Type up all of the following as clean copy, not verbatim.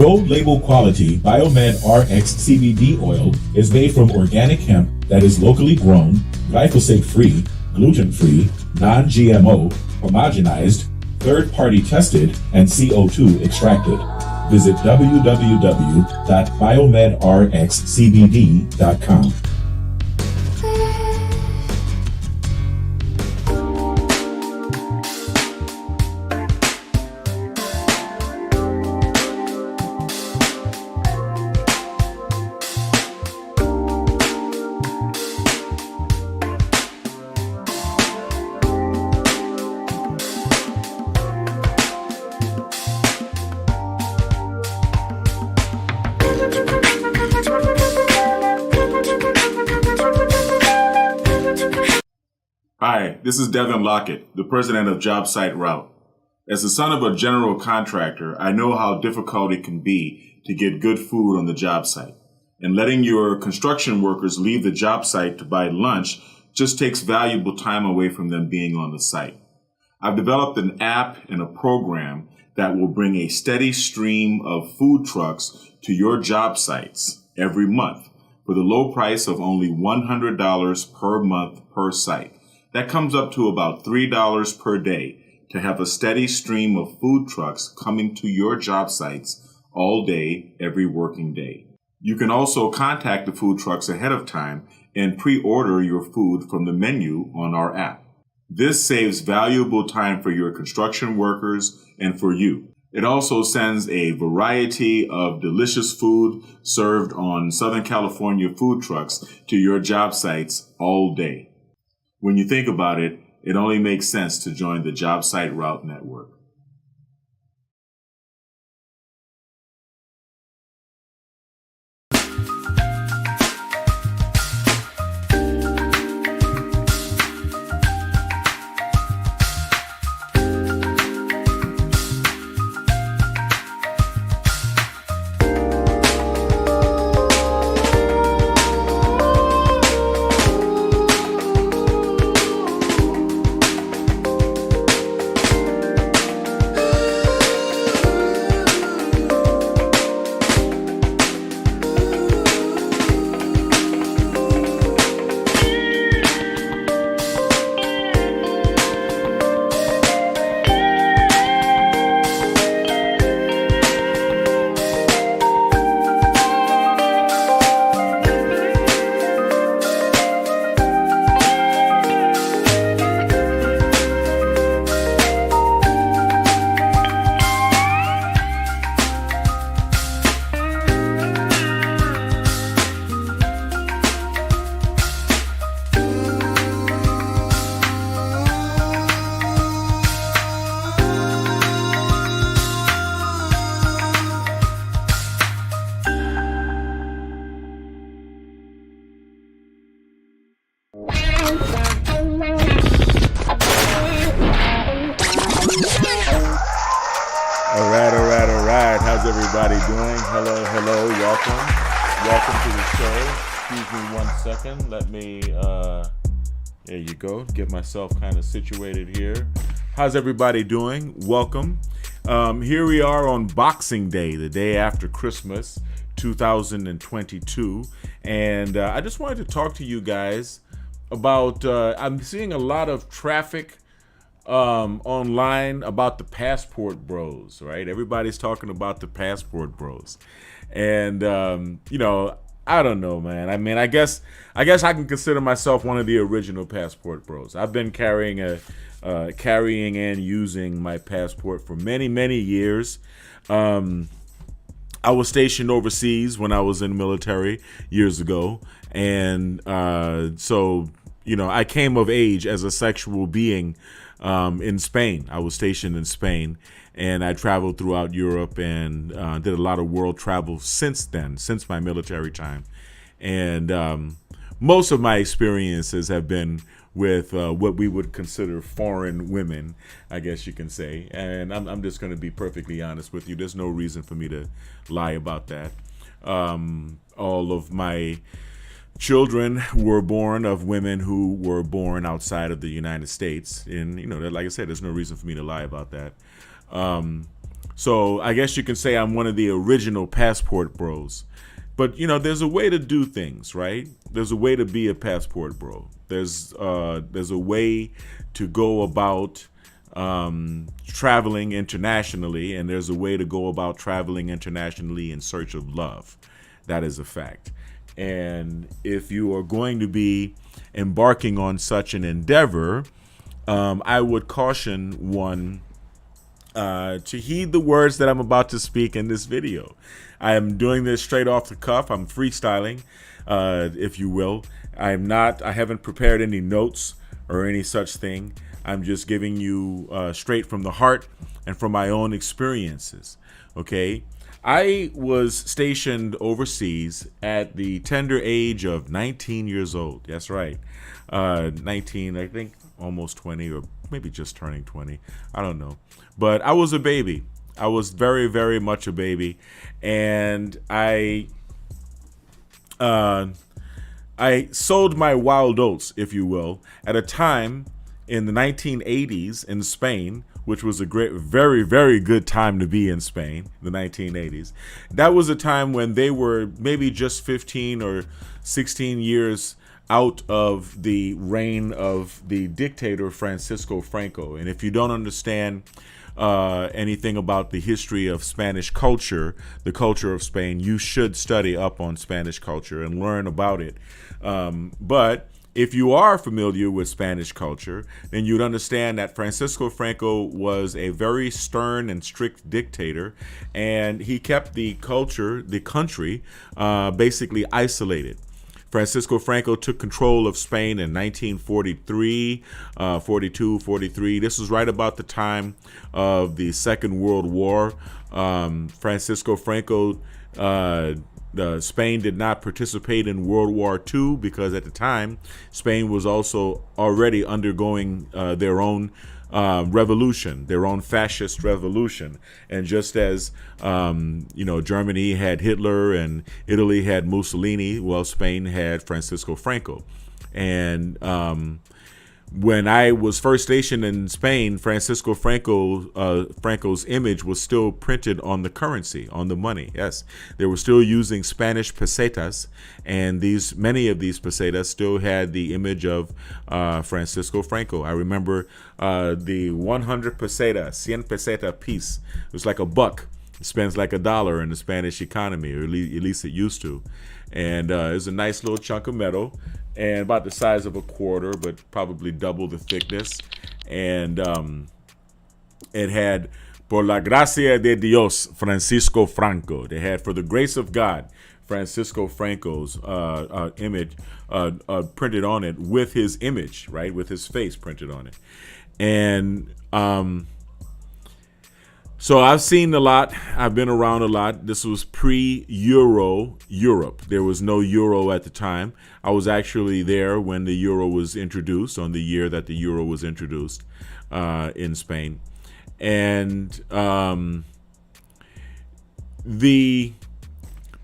Gold label quality BiomedRx CBD oil is made from organic hemp that is locally grown, glyphosate-free, gluten-free, non-GMO, homogenized, third-party tested, and CO2 extracted. Visit www.biomedrxcbd.com. Hi, this is Devin Lockett, the president of JobSite Route. As the son of a general contractor, I know how difficult it can be to get good food on the job site. And letting your construction workers leave the job site to buy lunch just takes valuable time away from them being on the site. I've developed an app and a program that will bring a steady stream of food trucks to your job sites every month for the low price of only $100 per month per site. That comes up to about $3 per day to have a steady stream of food trucks coming to your job sites all day, every working day. You can also contact the food trucks ahead of time and pre-order your food from the menu on our app. This saves valuable time for your construction workers and for you. It also sends a variety of delicious food served on Southern California food trucks to your job sites all day. When you think about it, it only makes sense to join the JobSite Route Network. How's everybody doing? Hello, welcome to the show. Excuse me 1 second, let me, there you go, get myself kind of situated here. How's everybody doing? Welcome. Here we are on Boxing Day, the day after Christmas, 2022, and I just wanted to talk to you guys about, I'm seeing a lot of traffic online about the passport bros, right? Everybody's talking about the passport bros. And, I don't know, man. I mean, I guess I can consider myself one of the original passport bros. I've been carrying and using my passport for many, many years. I was stationed overseas when I was in the military years ago. And so, I came of age as a sexual being in Spain. I was stationed in Spain, and I traveled throughout Europe and did a lot of world travel since my military time. And most of my experiences have been with what we would consider foreign women, I guess you can say. And I'm just going to be perfectly honest with you. There's no reason for me to lie about that. All of my children were born of women who were born outside of the United States. And, like I said, there's no reason for me to lie about that. So I guess you can say I'm one of the original passport bros. But, you know, there's a way to do things, right? There's a way to be a passport bro. There's a way to go about traveling internationally, and there's a way to go about traveling internationally in search of love. That is a fact. And if you are going to be embarking on such an endeavor, I would caution one to heed the words that I'm about to speak in this video. I am doing this straight off the cuff. I'm freestyling, if you will. I haven't prepared any notes or any such thing. I'm just giving you straight from the heart and from my own experiences. Okay. I was stationed overseas at the tender age of 19 years old. That's right. 19, I think almost 20, or maybe just turning 20. I don't know. But I was a baby. I was very, very much a baby. And I sold my wild oats, if you will, at a time in the 1980s in Spain, which was a great, very, very good time to be in Spain, the 1980s. That was a time when they were maybe just 15 or 16 years out of the reign of the dictator Francisco Franco. And if you don't understand anything about the history of Spanish culture, the culture of Spain, you should study up on Spanish culture and learn about it. But if you are familiar with Spanish culture, then you'd understand that Francisco Franco was a very stern and strict dictator, and he kept the country, basically isolated. Francisco Franco took control of Spain in 1943, 42, 43. This was right about the time of the Second World War. Francisco Franco, Spain did not participate in World War II because at the time, Spain was also already undergoing their own revolution, their own fascist revolution. And just as, Germany had Hitler and Italy had Mussolini, well, Spain had Francisco Franco. And when I was first stationed in Spain, Francisco Franco's image was still printed on the currency, on the money. Yes, they were still using Spanish pesetas, and many of these pesetas still had the image of Francisco Franco. I remember the 100 peseta, 100 peseta piece. It was like a buck. It spends like $1 in the Spanish economy, or at least it used to. And it was a nice little chunk of metal, and about the size of a quarter, but probably double the thickness. And it had, por la gracia de Dios, Francisco Franco. They had, for the grace of God, Francisco Franco's image printed on it, with his image, right, with his face printed on it. And so I've seen a lot. I've been around a lot. This was pre-Euro Europe. There was no Euro at the time. I was actually there when the Euro was introduced, on the year that the Euro was introduced in Spain. And the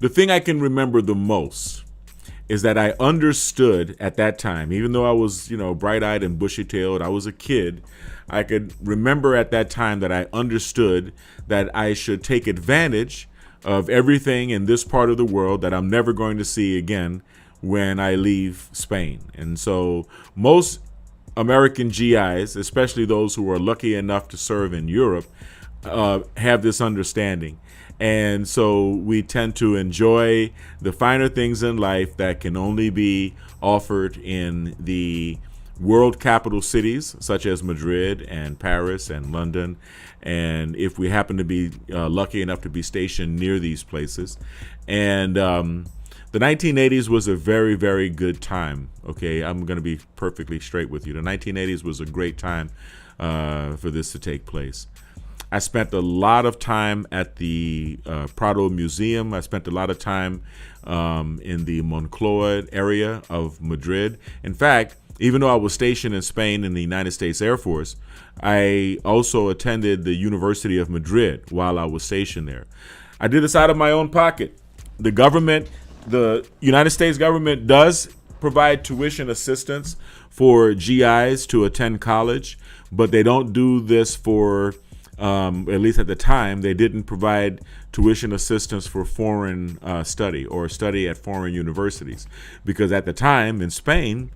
thing I can remember the most is that I understood at that time, even though I was, bright-eyed and bushy-tailed, I was a kid, I could remember at that time that I understood that I should take advantage of everything in this part of the world that I'm never going to see again when I leave Spain. And so most American GIs, especially those who are lucky enough to serve in Europe, have this understanding. And so we tend to enjoy the finer things in life that can only be offered in the world capital cities, such as Madrid and Paris and London. And if we happen to be lucky enough to be stationed near these places. And the 1980s was a very, very good time. Okay, I'm going to be perfectly straight with you. The 1980s was a great time for this to take place. I spent a lot of time at the Prado Museum. I spent a lot of time in the Moncloa area of Madrid. In fact, even though I was stationed in Spain in the United States Air Force, I also attended the University of Madrid while I was stationed there. I did this out of my own pocket. The government, the United States government, does provide tuition assistance for GIs to attend college, but they don't do this for at least at the time, they didn't provide tuition assistance for foreign study or study at foreign universities, because at the time in Spain,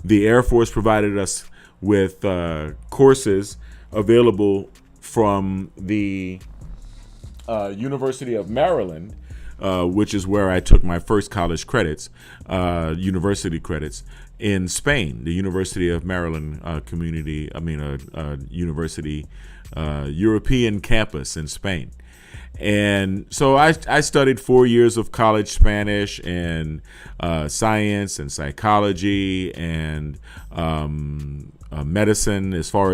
the Air Force provided us with courses available from the University of Maryland, which is where I took my first college credits, university credits in Spain, the University of Maryland university, European campus in Spain. And so I studied 4 years of college Spanish and science and psychology and medicine as much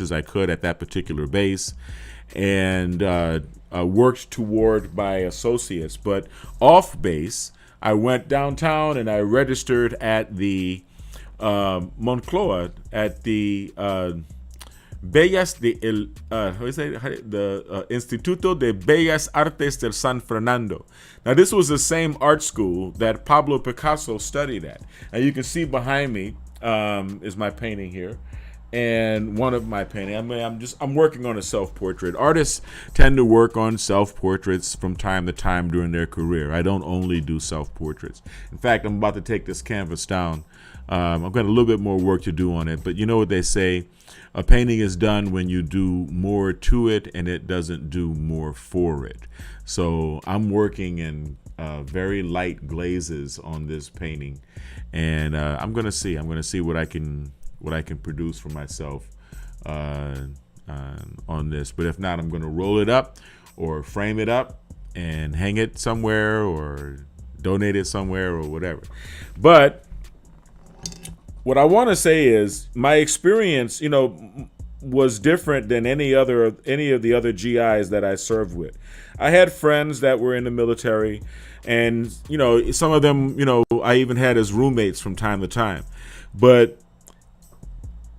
as I could at that particular base, and worked toward my associates. But off base, I went downtown and I registered at the Moncloa at the Instituto de Bellas Artes del San Fernando. Now, this was the same art school that Pablo Picasso studied at. And you can see behind me is my painting here. And one of my paintings, I'm working on a self-portrait. Artists tend to work on self-portraits from time to time during their career. I don't only do self-portraits. In fact, I'm about to take this canvas down. I've got a little bit more work to do on it, but you know what they say, a painting is done when you do more to it and it doesn't do more for it. So I'm working in very light glazes on this painting, and I'm gonna see what I can produce for myself on this. But if not, I'm going to roll it up or frame it up and hang it somewhere or donate it somewhere or whatever. But what I want to say is my experience, was different than any of the other GIs that I served with. I had friends that were in the military, and some of them, I even had as roommates from time to time. But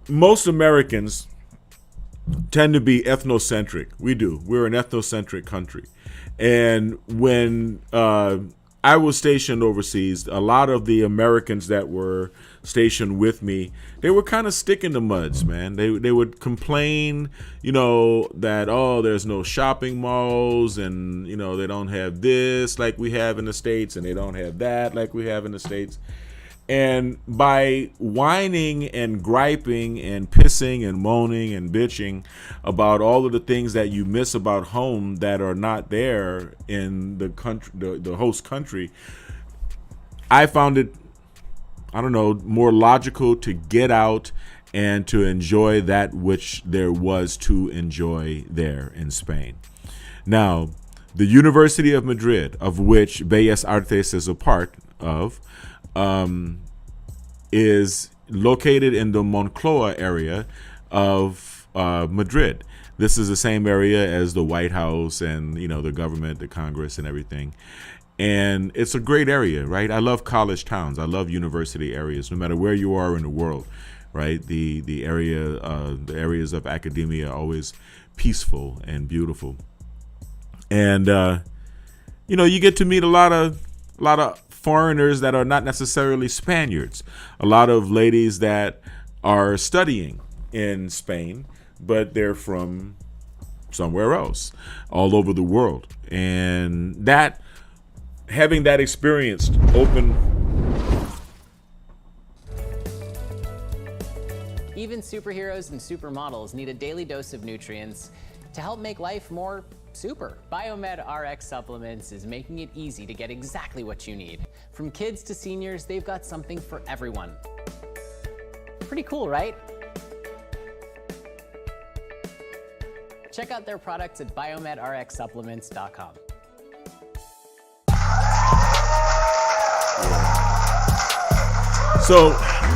most Americans tend to be ethnocentric. We're an ethnocentric country. And when I was stationed overseas, a lot of the Americans that were stationed with me, they were kind of stick in the muds, man. They would complain, that, there's no shopping malls, and, they don't have this like we have in the States, and they don't have that like we have in the States. And by whining and griping and pissing and moaning and bitching about all of the things that you miss about home that are not there in the country, the host country, I found it, more logical to get out and to enjoy that which there was to enjoy there in Spain. Now, the University of Madrid, of which Bellas Artes is a part of, is located in the Moncloa area of Madrid. This is the same area as the White House and, the government, the Congress and everything. And it's a great area, right? I love college towns. I love university areas, no matter where you are in the world, right? The areas of academia are always peaceful and beautiful. And, you get to meet a lot of foreigners that are not necessarily Spaniards. A lot of ladies that are studying in Spain, but they're from somewhere else, all over the world. And having that experience Even superheroes and supermodels need a daily dose of nutrients to help make life more super. BiomedRx Supplements is making it easy to get exactly what you need. From kids to seniors, they've got something for everyone. Pretty cool, right? Check out their products at biomedrxsupplements.com. So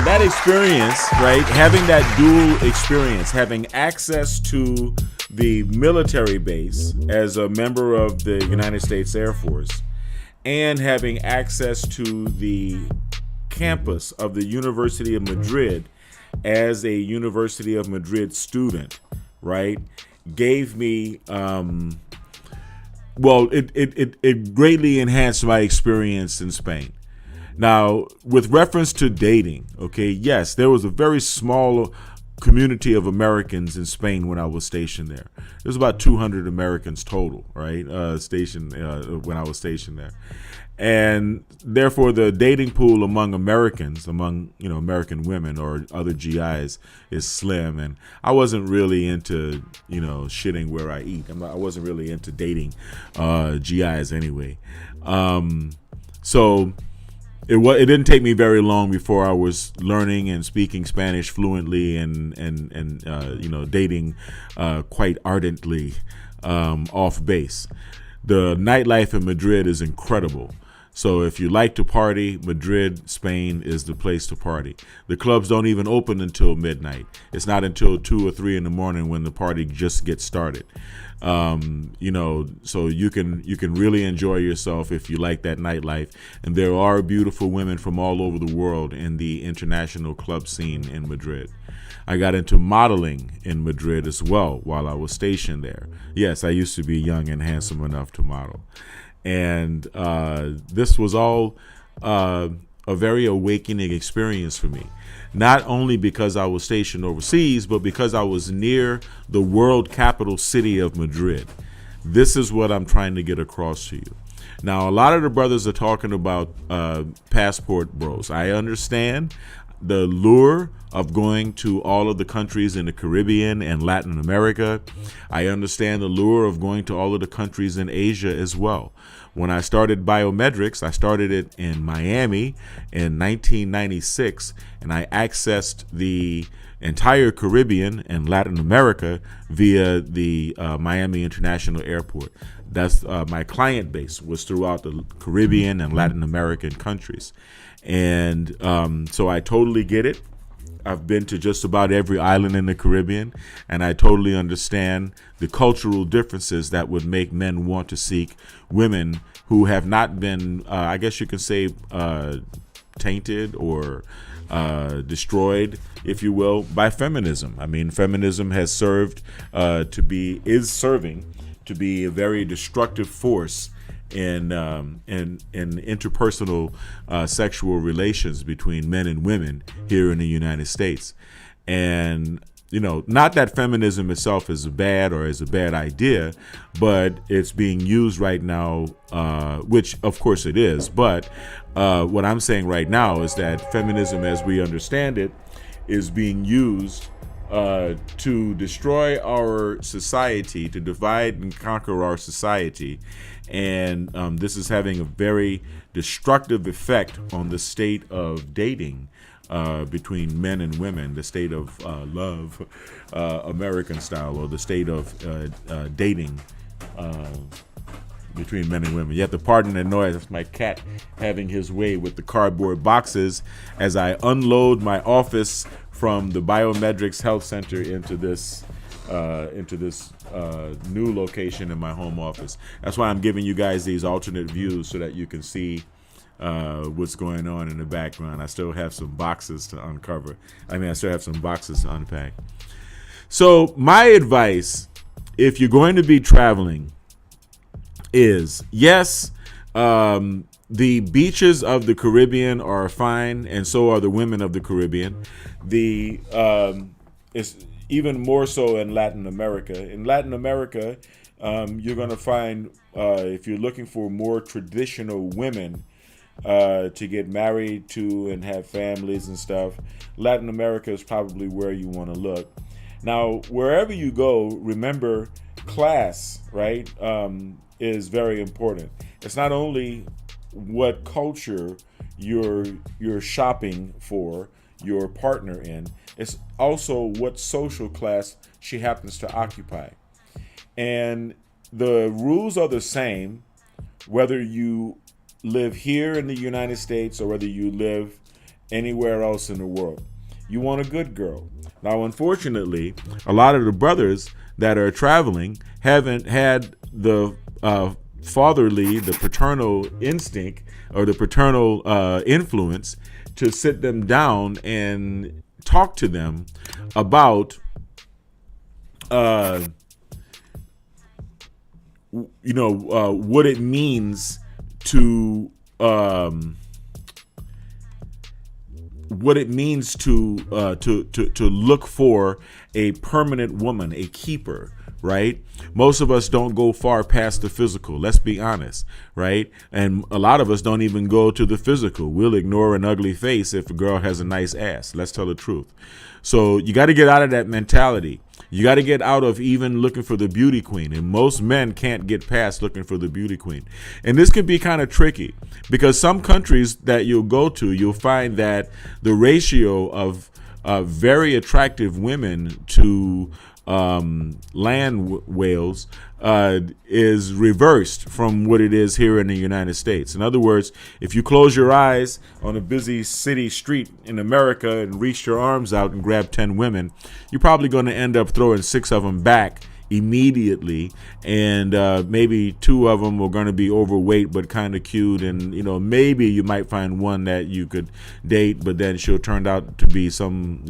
that experience, right, having that dual experience, having access to the military base as a member of the United States Air Force, and having access to the campus of the University of Madrid as a University of Madrid student, right, gave me, it greatly enhanced my experience in Spain. Now, with reference to dating, okay, yes, there was a very small community of Americans in Spain when I was stationed there. There's about 200 Americans total, right? Stationed when I was stationed there, and therefore the dating pool among Americans, among American women or other GIs, is slim. And I wasn't really into shitting where I eat. I wasn't really into dating GIs anyway. So it didn't take me very long before I was learning and speaking Spanish fluently and dating quite ardently off base. The nightlife in Madrid is incredible. So if you like to party, Madrid, Spain is the place to party. The clubs don't even open until midnight. It's not until 2 or 3 in the morning when the party just gets started. So you can really enjoy yourself if you like that nightlife. And there are beautiful women from all over the world in the international club scene in Madrid. I got into modeling in Madrid as well while I was stationed there. Yes, I used to be young and handsome enough to model. And this was all a very awakening experience for me. Not only because I was stationed overseas, but because I was near the world capital city of Madrid. This is what I'm trying to get across to you. Now, a lot of the brothers are talking about passport bros. I understand the lure of going to all of the countries in the Caribbean and Latin America. I understand the lure of going to all of the countries in Asia as well. When I started BiomedRx, I started it in Miami in 1996, and I accessed the entire Caribbean and Latin America via the Miami International Airport. That's my client base was throughout the Caribbean and Latin American countries. And so I totally get it. I've been to just about every island in the Caribbean, and I totally understand the cultural differences that would make men want to seek women who have not been, I guess you could say, tainted or destroyed, if you will, by feminism. I mean, feminism has is serving to be a very destructive force in interpersonal sexual relations between men and women here in the United States. And not that feminism itself is bad or is a bad idea, but it's being used right now, which of course it is. But what I'm saying right now is that feminism, as we understand it, is being used to destroy our society, to divide and conquer our society. And this is having a very destructive effect on the state of dating between men and women, the state of love, American style, or the state of dating between men and women. You have to pardon the noise. That's my cat having his way with the cardboard boxes as I unload my office from the BiomedRx Health Center into this new location in my home office. That's why I'm giving you guys these alternate views so that you can see what's going on in the background. I still have some boxes to uncover. I still have some boxes to unpack. So my advice, if you're going to be traveling, is yes, the beaches of the Caribbean are fine, and so are the women of the Caribbean. It's even more so in Latin America. In Latin America, you're going to find, if you're looking for more traditional women to get married to and have families and stuff, Latin America is probably where you want to look. Now, wherever you go, remember class, right, is very important. It's not only what culture you're shopping for your partner in, it's also what social class she happens to occupy. And the rules are the same whether you live here in the United States or whether you live anywhere else in the world. You want a good girl. Now, unfortunately, a lot of the brothers that are traveling haven't had the fatherly, the paternal instinct or the paternal influence to sit them down and talk to them about what it means to what it means to look for a permanent woman, a keeper, right? Most of us don't go far past the physical. Let's be honest, right? And a lot of us don't even go to the physical. We'll ignore an ugly face if a girl has a nice ass. Let's tell the truth. So you got to get out of that mentality. You got to get out of even looking for the beauty queen. And most men can't get past looking for the beauty queen. And this can be kind of tricky because some countries that you'll go to, you'll find that the ratio of very attractive women to land whales is reversed from what it is here in the United States. In other words, if you close your eyes on a busy city street in America and reach your arms out and grab 10 women, you're probably going to end up throwing 6 of them back immediately, and maybe 2 of them are going to be overweight but kind of cute, and maybe you might find one that you could date, but then she'll turn out to be some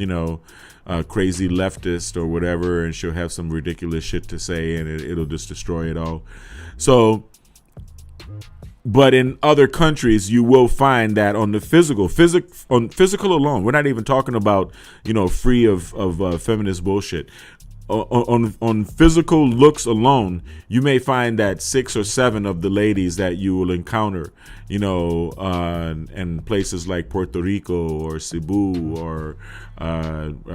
crazy leftist or whatever, and she'll have some ridiculous shit to say, and it'll just destroy it all. So, but in other countries, you will find that on the physical alone, we're not even talking about free of feminist bullshit. On physical looks alone, you may find that 6 or 7 of the ladies that you will encounter, in places like Puerto Rico or Cebu or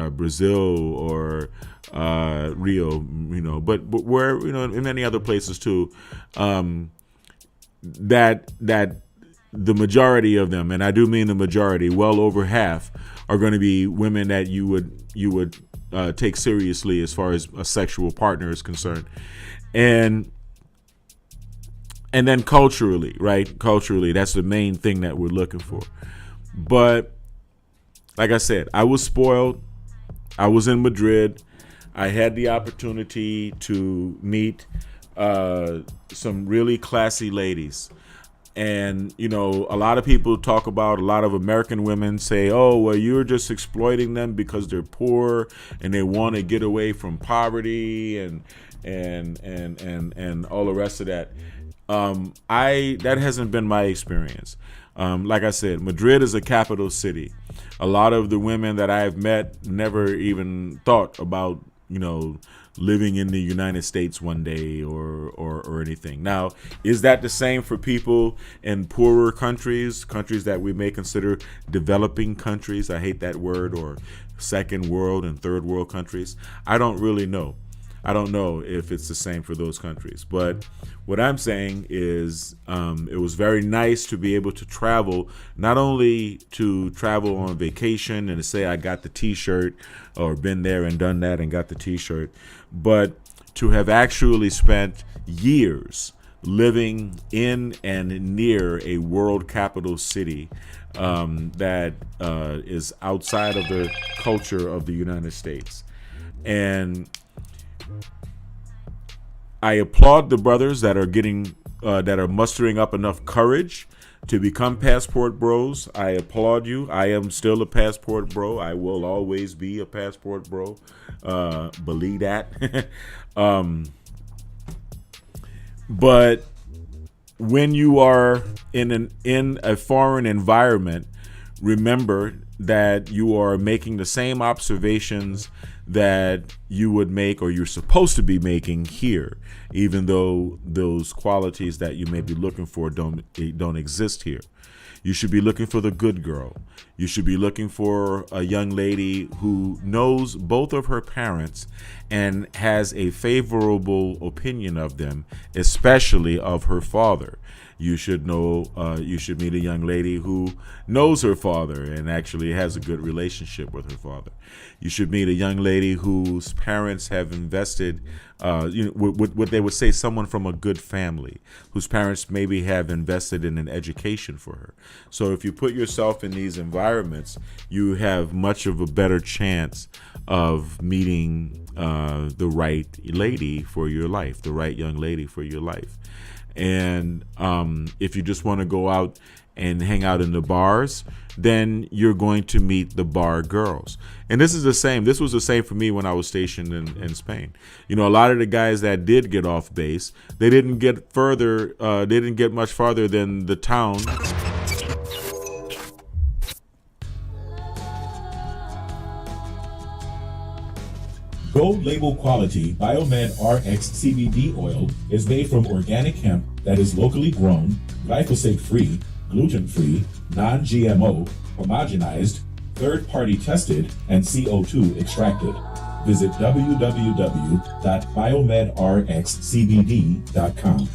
Brazil or Rio, but where in many other places too, that the majority of them, and I do mean the majority, well over half, are going to be women that you would take seriously as far as a sexual partner is concerned. And then culturally, right? Culturally, that's the main thing that we're looking for. But like I said, I was spoiled. I was in Madrid. I had the opportunity to meet some really classy ladies. And, a lot of people talk about, a lot of American women say, oh, well, you're just exploiting them because they're poor and they want to get away from poverty and all the rest of that. That hasn't been my experience. Like I said, Madrid is a capital city. A lot of the women that I've met never even thought about, living in the United States one day or anything. Now, is that the same for people in poorer countries that we may consider developing countries? I hate that word, or second world and third world countries. I don't really know. I don't know if it's the same for those countries. But what I'm saying is it was very nice to be able to travel, not only to travel on vacation and to say I got the T-shirt or been there and done that and got the T-shirt, but to have actually spent years living in and near a world capital city that is outside of the culture of the United States. And I applaud the brothers that are mustering up enough courage to become passport bros. I applaud you. I am still a passport bro. I will always be a passport bro. Believe that. But when you are in a foreign environment, remember that you are making the same observations that you would make, or you're supposed to be making here, even though those qualities that you may be looking for don't exist here. You should be looking for the good girl. You should be looking for a young lady who knows both of her parents and has a favorable opinion of them, especially of her father. You should meet a young lady who knows her father and actually has a good relationship with her father. You should meet a young lady whose parents have invested, what they would say, someone from a good family, whose parents maybe have invested in an education for her. So if you put yourself in these environments, you have much of a better chance of meeting the right lady for your life, the right young lady for your life. And if you just want to go out and hang out in the bars, then you're going to meet the bar girls. And this was the same for me when I was stationed in Spain. A lot of the guys that did get off base, they didn't get much farther than the town Gold label quality BiomedRx CBD oil is made from organic hemp that is locally grown, glyphosate-free, gluten-free, non-GMO, homogenized, third-party tested, and CO2 extracted. Visit www.biomedrxcbd.com.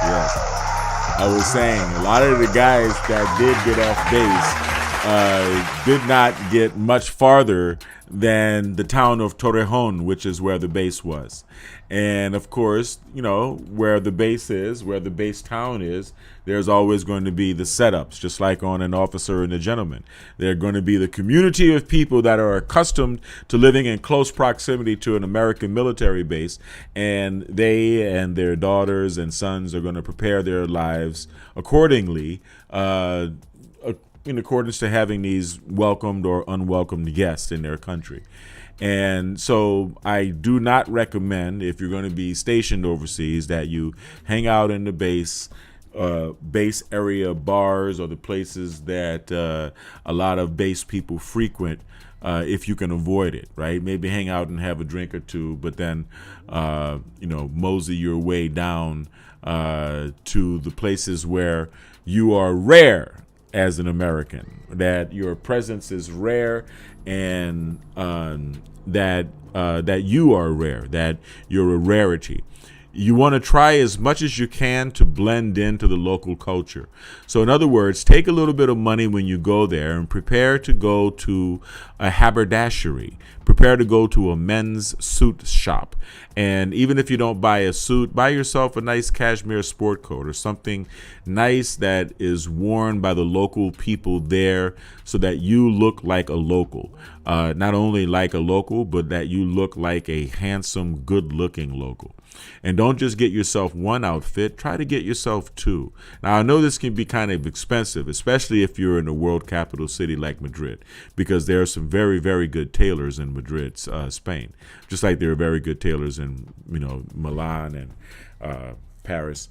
Yes. I was saying a lot of the guys that did get off base did not get much farther than the town of Torrejon, which is where the base was. And of course, you know, where the base is, where the base town is, there's always going to be the setups, just like on An Officer and a Gentleman. There are going to be the community of people that are accustomed to living in close proximity to an American military base, and they and their daughters and sons are going to prepare their lives accordingly, in accordance to having these welcomed or unwelcomed guests in their country. And so I do not recommend, if you're going to be stationed overseas, that you hang out in the base area bars or the places that a lot of base people frequent, if you can avoid it, right? Maybe hang out and have a drink or two, but then, mosey your way down to the places where you are rare as an American, that your presence is rare, and that you are rare, that you're a rarity. You want to try as much as you can to blend into the local culture. So in other words, take a little bit of money when you go there and prepare to go to a haberdashery. Prepare to go to a men's suit shop. And even if you don't buy a suit, buy yourself a nice cashmere sport coat or something nice that is worn by the local people there, so that you look like a local. Not only like a local, but that you look like a handsome, good-looking local. And don't just get yourself one outfit, try to get yourself two. Now, I know this can be kind of expensive, especially if you're in a world capital city like Madrid, because there are some very, very good tailors in Madrid, Spain, just like there are very good tailors in, Milan and Paris.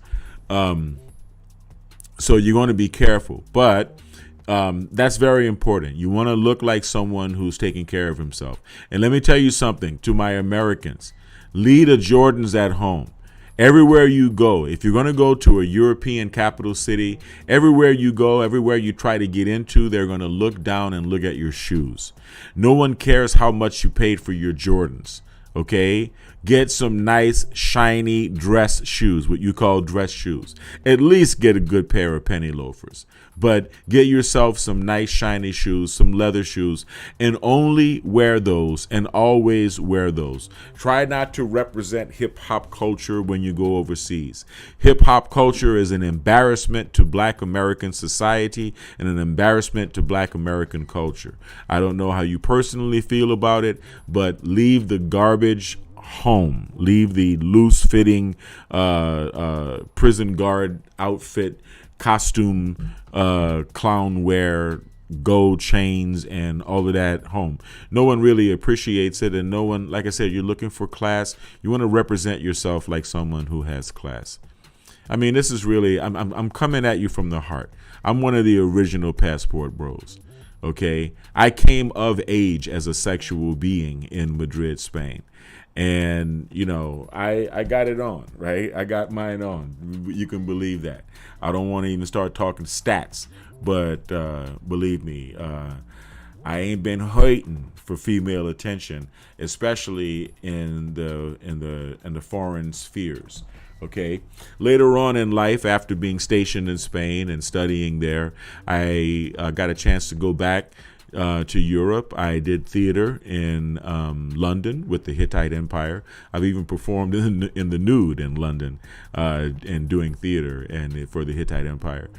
So you're going to be careful, but that's very important. You want to look like someone who's taking care of himself. And let me tell you something to my Americans. Lead a Jordans at home. Everywhere you go, if you're going to go to a European capital city, everywhere you go, everywhere you try to get into, they're going to look down and look at your shoes. No one cares how much you paid for your Jordans. Okay? Get some nice, shiny dress shoes, what you call dress shoes. At least get a good pair of penny loafers. But get yourself some nice, shiny shoes, some leather shoes, and only wear those and always wear those. Try not to represent hip-hop culture when you go overseas. Hip-hop culture is an embarrassment to Black American society and an embarrassment to Black American culture. I don't know how you personally feel about it, but leave the garbage home. Leave the loose-fitting prison guard outfit, costume, clown wear, gold chains, and all of that home. No one really appreciates it, and no one, like I said, you're looking for class. You want to represent yourself like someone who has class. I mean, this is really, I'm coming at you from the heart. I'm one of the original passport bros. Okay, I came of age as a sexual being in Madrid, Spain. And, I got it on, right? I got mine on. You can believe that. I don't want to even start talking stats, but believe me, I ain't been hurting for female attention, especially in the foreign spheres. Okay. Later on in life, after being stationed in Spain and studying there, I got a chance to go back to Europe. I did theater in London with the Hittite Empire. I've even performed in the nude in London and doing theater and for the Hittite Empire.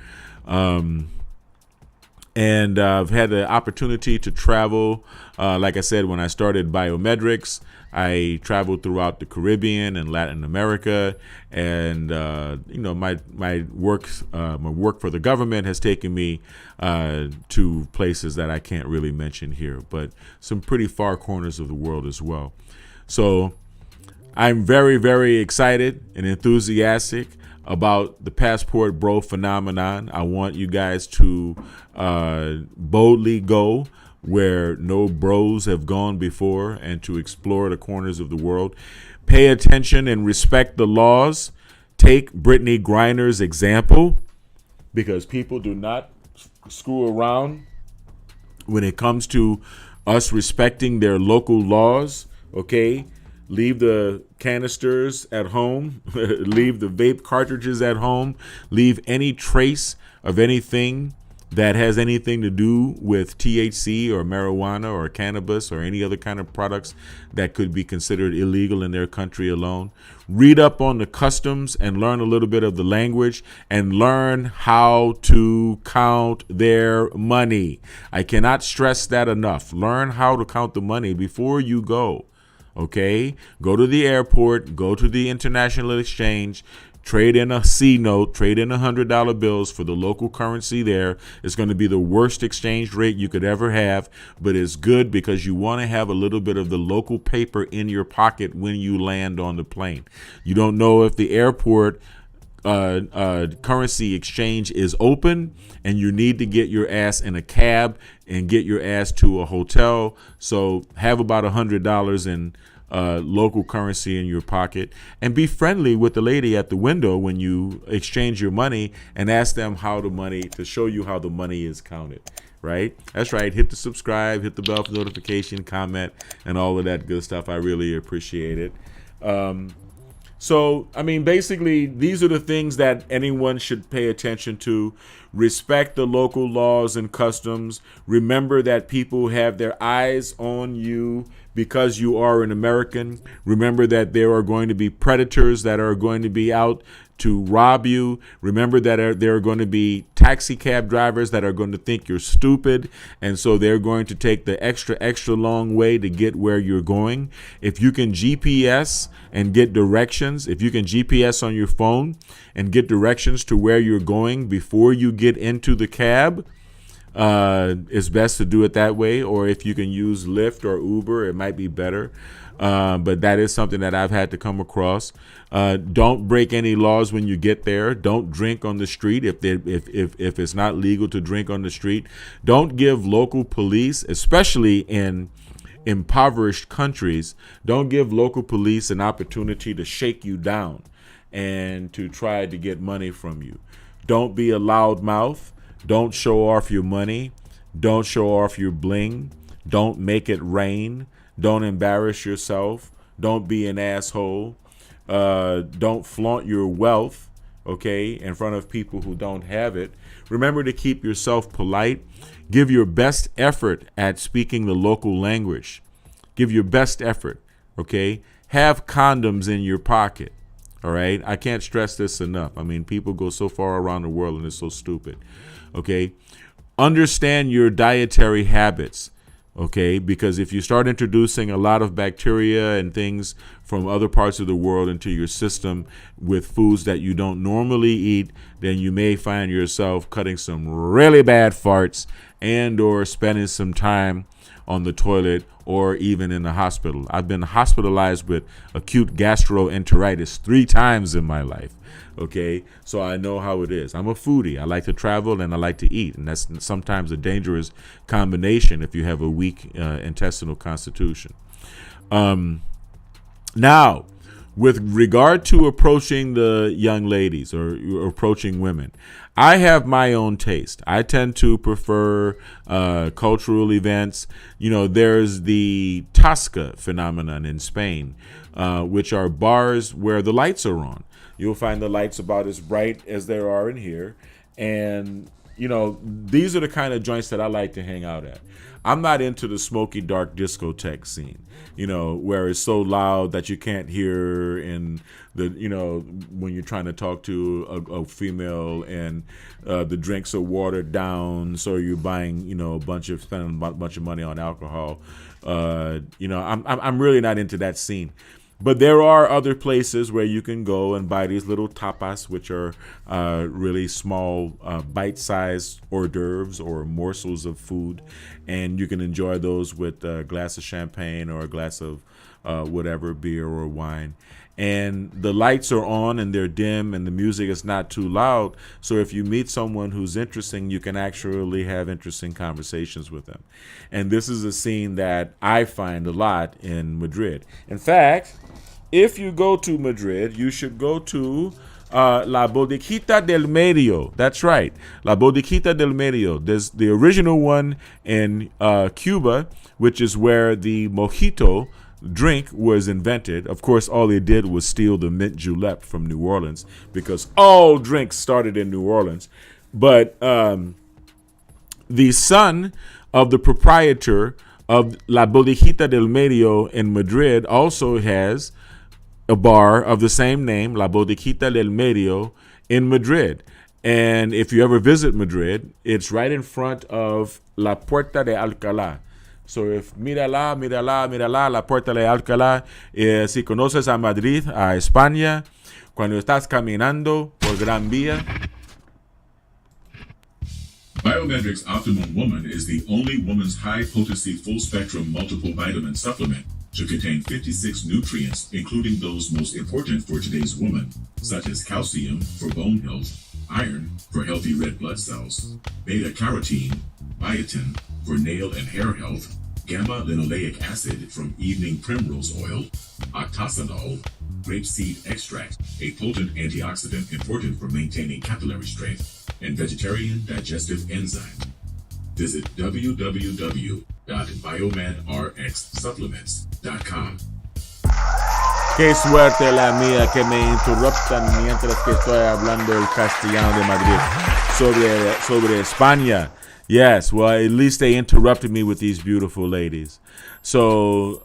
And I've had the opportunity to travel. Like I said, when I started BiomedRx, I traveled throughout the Caribbean and Latin America, and my work for the government has taken me to places that I can't really mention here, but some pretty far corners of the world as well. So I'm very, very excited and enthusiastic about the passport bro phenomenon. I want you guys to boldly go where no bros have gone before and to explore the corners of the world. Pay attention and respect the laws. Take Brittany Griner's example, because people do not screw around when it comes to us respecting their local laws, okay? Leave the canisters at home. Leave the vape cartridges at home. Leave any trace of anything that has anything to do with THC or marijuana or cannabis or any other kind of products that could be considered illegal in their country alone. Read up on the customs and learn a little bit of the language and learn how to count their money. I cannot stress that enough. Learn how to count the money before you go. Okay? Go to the airport, go to the international exchange, trade in a C note, trade in $100 bills for the local currency there. It's going to be the worst exchange rate you could ever have, but it's good because you want to have a little bit of the local paper in your pocket when you land on the plane. You don't know if the airport currency exchange is open, and you need to get your ass in a cab and get your ass to a hotel. So have about $100 in local currency in your pocket, and be friendly with the lady at the window when you exchange your money, and ask them to show you how the money is counted. Right? That's right. Hit the subscribe, hit the bell for notification, comment, and all of that good stuff. I really appreciate it. So, I mean, basically, these are the things that anyone should pay attention to. Respect the local laws and customs. Remember that people have their eyes on you because you are an American. Remember that there are going to be predators that are going to be out to rob you. Remember that there are going to be taxi cab drivers that are going to think you're stupid, and so they're going to take the extra long way to get where you're going. If you can GPS and get directions, if you can GPS on your phone and get directions to where you're going before you get into the cab, it's best to do it that way. Or if you can use Lyft or Uber, it might be better. But that is something that I've had to come across. Don't break any laws when you get there. Don't drink on the street if it's not legal to drink on the street. Don't give local police, especially in impoverished countries, don't give local police an opportunity to shake you down and to try to get money from you. Don't be a loudmouth. Don't show off your money. Don't show off your bling. Don't make it rain. Don't embarrass yourself. Don't be an asshole. Don't flaunt your wealth, okay, in front of people who don't have it. Remember to keep yourself polite. Give your best effort at speaking the local language. Give your best effort, okay? Have condoms in your pocket, all right? I can't stress this enough. I mean, people go so far around the world and it's so stupid, okay? Understand your dietary habits. Okay, because if you start introducing a lot of bacteria and things from other parts of the world into your system with foods that you don't normally eat, then you may find yourself cutting some really bad farts and or spending some time on the toilet or even in the hospital. I've been hospitalized with acute gastroenteritis 3 times in my life. Okay, so I know how it is. I'm a foodie. I like to travel and I like to eat, and that's sometimes a dangerous combination if you have a weak intestinal constitution. Now, with regard to approaching the young ladies or approaching women, I have my own taste. I tend to prefer cultural events. You know, there's the Tasca phenomenon in Spain, which are bars where the lights are on. You'll find the lights about as bright as there are in here. And, you know, these are the kind of joints that I like to hang out at. I'm not into the smoky, dark discotheque scene, you know, where it's so loud that you can't hear in the, you know, when you're trying to talk to a female and the drinks are watered down. So you're buying, you know, spending a bunch of money on alcohol. You know, I'm really not into that scene. But there are other places where you can go and buy these little tapas, which are really small, bite-sized hors d'oeuvres or morsels of food. And you can enjoy those with a glass of champagne or a glass of whatever, beer or wine. and the lights are on and they're dim and the music is not too loud. So if you meet someone who's interesting, you can actually have interesting conversations with them. And this is a scene that I find a lot in Madrid. In fact, if you go to Madrid, you should go to La Bodeguita del Medio. That's right, La Bodeguita del Medio. There's the original one in Cuba, which is where the mojito drink was invented. Of course, all they did was steal the mint julep from New Orleans, because all drinks started in New Orleans. But the son of the proprietor of La Bodeguita del Medio in Madrid also has a bar of the same name, La Bodeguita del Medio, in Madrid. And if you ever visit Madrid, it's right in front of La Puerta de Alcalá. So if mírala, La Puerta de Alcalá. Si conoces a Madrid, a España, cuando estás caminando por Gran Vía. BiomedRx Optimum Woman is the only woman's high-potency full-spectrum multiple vitamin supplement to contain 56 nutrients, including those most important for today's woman, such as calcium for bone health, iron for healthy red blood cells, beta-carotene, biotin for nail and hair health, gamma-linoleic acid from evening primrose oil, octasanol, grapeseed extract, a potent antioxidant important for maintaining capillary strength, and vegetarian digestive enzyme. Visit www.biomedrxsupplements.com. Qué suerte la mía que me interruptan mientras que estoy hablando el castellano de Madrid sobre España. Yes, well, at least they interrupted me with these beautiful ladies. So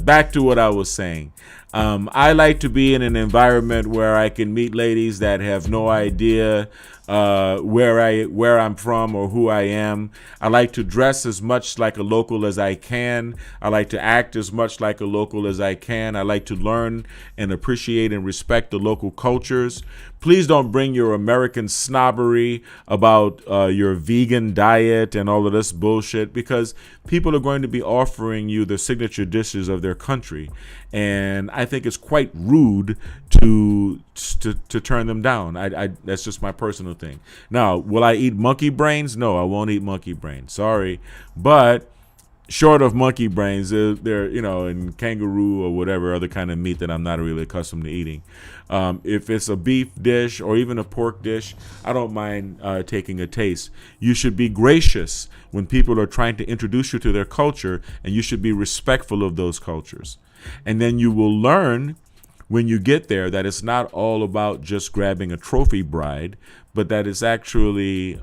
back to what I was saying. I like to be in an environment where I can meet ladies that have no idea where I'm from or who I am. I like to dress as much like a local as I can. I like to act as much like a local as I can. I like to learn and appreciate and respect the local cultures. Please don't bring your American snobbery about your vegan diet and all of this bullshit, because people are going to be offering you the signature dishes of their country. And I think it's quite rude to turn them down. I that's just my personal thing. Now, will I eat monkey brains? No, I won't eat monkey brains. Sorry. But short of monkey brains, they're in kangaroo or whatever other kind of meat that I'm not really accustomed to eating. If it's a beef dish or even a pork dish, I don't mind taking a taste. You should be gracious when people are trying to introduce you to their culture, and you should be respectful of those cultures. And then you will learn when you get there that it's not all about just grabbing a trophy bride, but that it's actually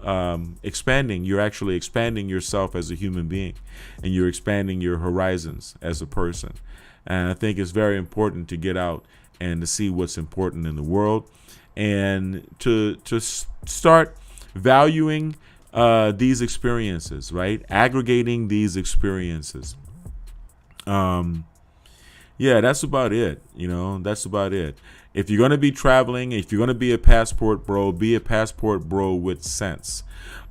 expanding. You're actually expanding yourself as a human being, and you're expanding your horizons as a person. And I think it's very important to get out and to see what's important in the world, and to start valuing these experiences, right? Aggregating these experiences. Yeah, that's about it. That's about it. If you're going to be traveling, if you're going to be a passport bro with sense.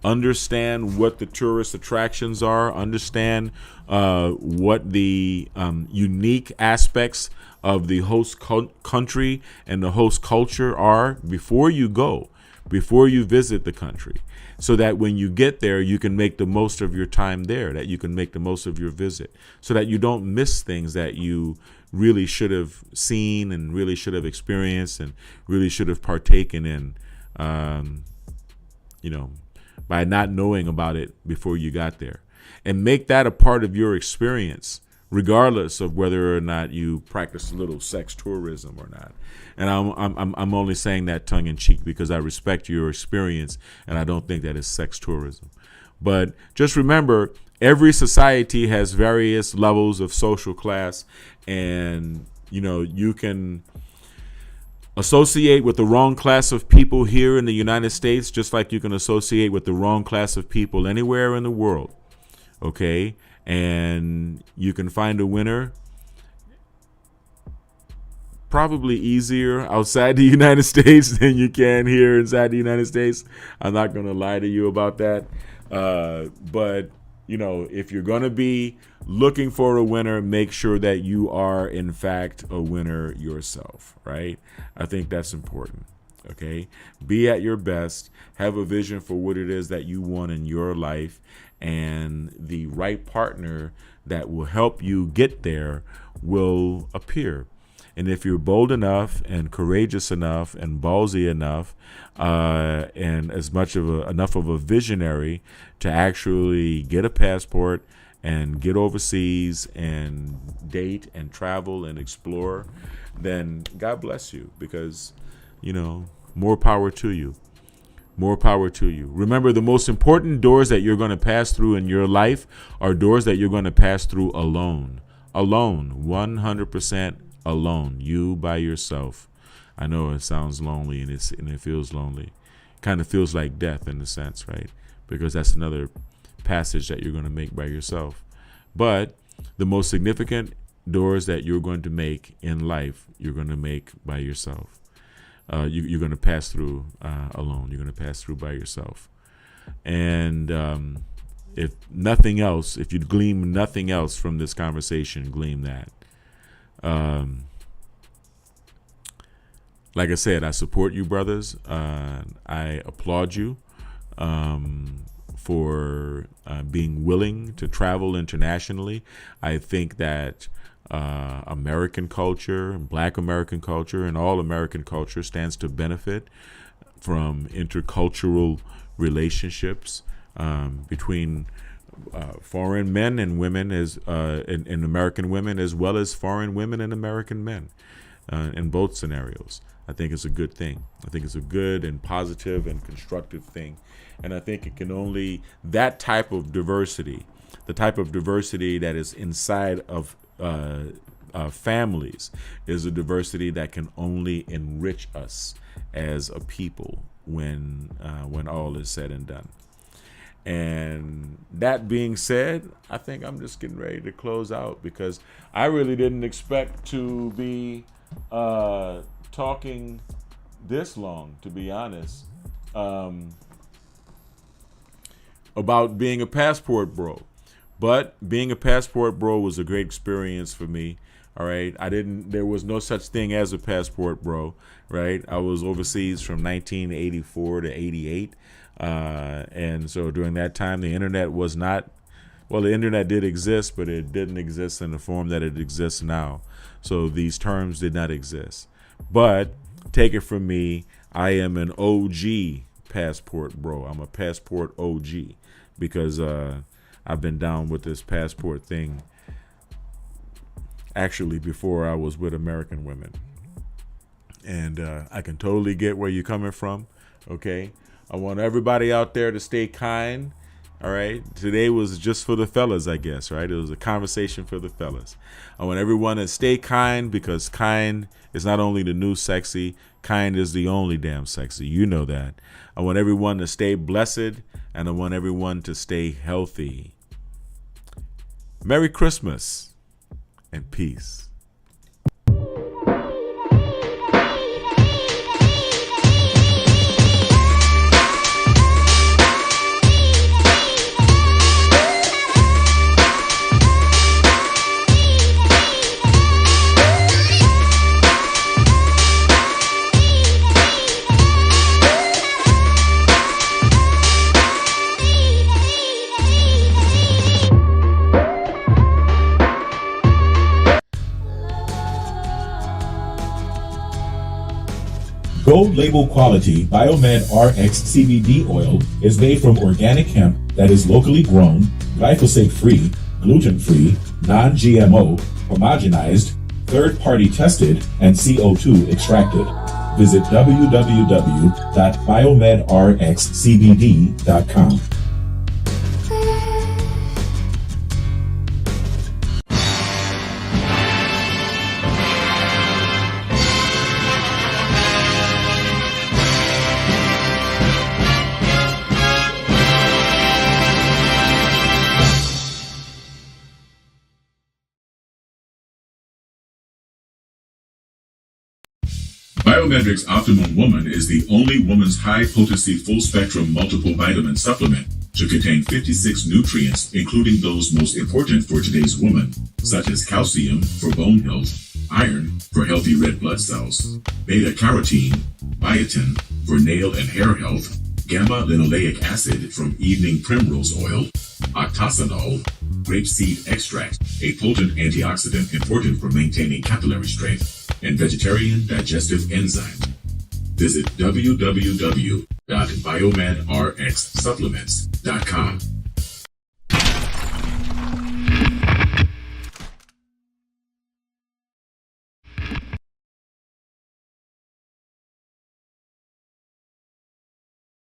Understand what the tourist attractions are. Understand what the unique aspects of the host country and the host culture are before you go, before you visit the country, so that when you get there, you can make the most of your time there, that you can make the most of your visit, so that you don't miss things that you really should have seen and really should have experienced and really should have partaken in, by not knowing about it before you got there. And make that a part of your experience, regardless of whether or not you practice a little sex tourism or not. And I'm only saying that tongue in cheek because I respect your experience, and I don't think that is sex tourism. But just remember, every society has various levels of social class, and you can associate with the wrong class of people here in the United States, just like you can associate with the wrong class of people anywhere in the world. Okay? And you can find a winner probably easier outside the United States than you can here inside the United States. I'm not going to lie to you about that. But if you're going to be looking for a winner, make sure that you are, in fact, a winner yourself, right? I think that's important, okay? Be at your best. Have a vision for what it is that you want in your life, and the right partner that will help you get there will appear. And if you're bold enough and courageous enough and ballsy enough, and enough of a visionary to actually get a passport and get overseas and date and travel and explore, then God bless you, because, more power to you. More power to you. Remember, the most important doors that you're going to pass through in your life are doors that you're going to pass through alone. Alone, 100% alone, you by yourself. I know it sounds lonely, and it feels lonely. Kind of feels like death in a sense, right? Because that's another passage that you're going to make by yourself. But the most significant doors that you're going to make in life, you're going to make by yourself. You're going to pass through alone. You're going to pass through by yourself. And if nothing else, if you glean nothing else from this conversation, glean that. Like I said, I support you, brothers. I applaud you for being willing to travel internationally. I think that American culture, Black American culture, and all American culture stands to benefit from intercultural relationships between foreign men and women, and American women, as well as foreign women and American men, in both scenarios. I think it's a good thing. I think it's a good and positive and constructive thing. And I think it can only, that type of diversity, the type of diversity that is inside of families, is a diversity that can only enrich us as a people when all is said and done. And that being said, I think I'm just getting ready to close out, because I really didn't expect to be talking this long, to be honest, about being a passport bro. But being a passport bro was a great experience for me. All right. There was no such thing as a passport bro, right? I was overseas from 1984 to 88. And so during that time, the internet was not, well, the internet did exist, but it didn't exist in the form that it exists now. So these terms did not exist. But take it from me, I am an OG passport bro. I'm a passport OG, because I've been down with this passport thing actually before I was with American women. And I can totally get where you're coming from, okay? I want everybody out there to stay kind, all right? Today was just for the fellas, I guess, right? It was a conversation for the fellas. I want everyone to stay kind, because kind is not only the new sexy, kind is the only damn sexy. You know that. I want everyone to stay blessed, and I want everyone to stay healthy. Merry Christmas and peace. Gold label quality BiomedRx CBD Oil is made from organic hemp that is locally grown, glyphosate-free, gluten-free, non-GMO, homogenized, third-party tested, and CO2 extracted. Visit www.biomedrxcbd.com. BiomedRx Optimum Woman is the only woman's high-potency, full-spectrum multiple vitamin supplement to contain 56 nutrients, including those most important for today's woman, such as calcium for bone health, iron for healthy red blood cells, beta-carotene, biotin for nail and hair health, gamma-linoleic acid from evening primrose oil, octasanol, grapeseed extract, a potent antioxidant important for maintaining capillary strength, and vegetarian digestive enzymes. Visit www.biomedrxsupplements.com